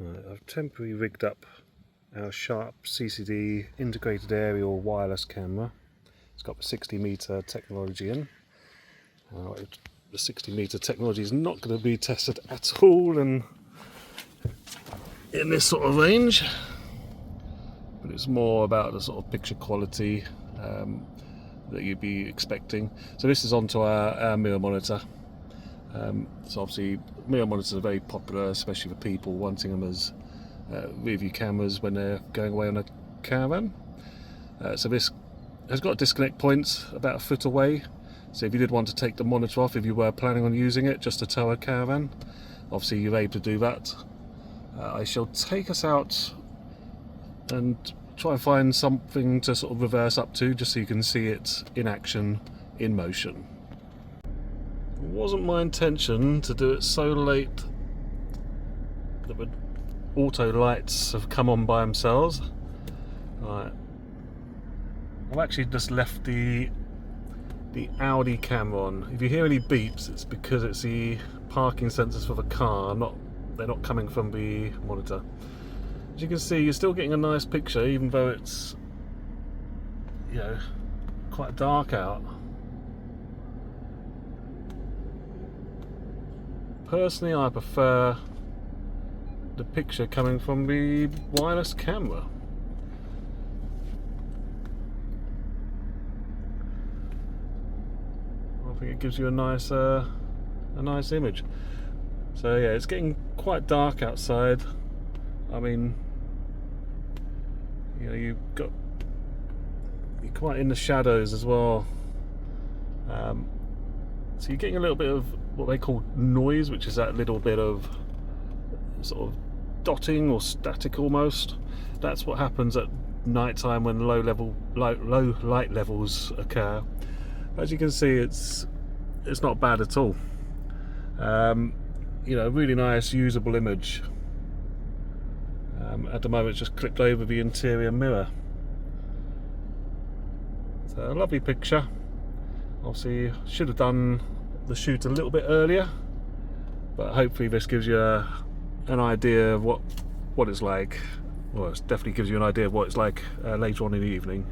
Right, I've temporarily rigged up our Sharp CCD integrated aerial wireless camera. It's got the 60-meter technology in. The 60-meter technology is not going to be tested at all in this sort of range, but it's more about the sort of picture quality that you'd be expecting. So this is onto our mirror monitor. So obviously mirror monitors are very popular, especially for people wanting them as rear view cameras when they're going away on a caravan. So this has got disconnect points about a foot away, so if you did want to take the monitor off, if you were planning on using it just to tow a caravan, obviously you're able to do that. I shall take us out and try and find something to sort of reverse up to, just so you can see it in action, in motion. It wasn't my intention to do it so late that the auto lights have come on by themselves. Right. I've actually just left the Audi camera on. If you hear any beeps, it's because it's the parking sensors for the car. They're not coming from the monitor. As you can see, you're still getting a nice picture, even though it's, you know, quite dark out. Personally, I prefer the picture coming from the wireless camera. I think it gives you a nice image. So yeah, it's getting quite dark outside. I mean, you know, you're quite in the shadows as well. So you're getting a little bit of what they call noise, which is that little bit of sort of dotting or static almost. That's what happens at night time when low light levels occur. As you can see, it's not bad at all. You know, really nice usable image. At the moment it's just clipped over the interior mirror. So a lovely picture. Obviously should have done the shoot a little bit earlier, but hopefully this gives you an idea of what it's like. Well, it definitely gives you an idea of what it's like later on in the evening.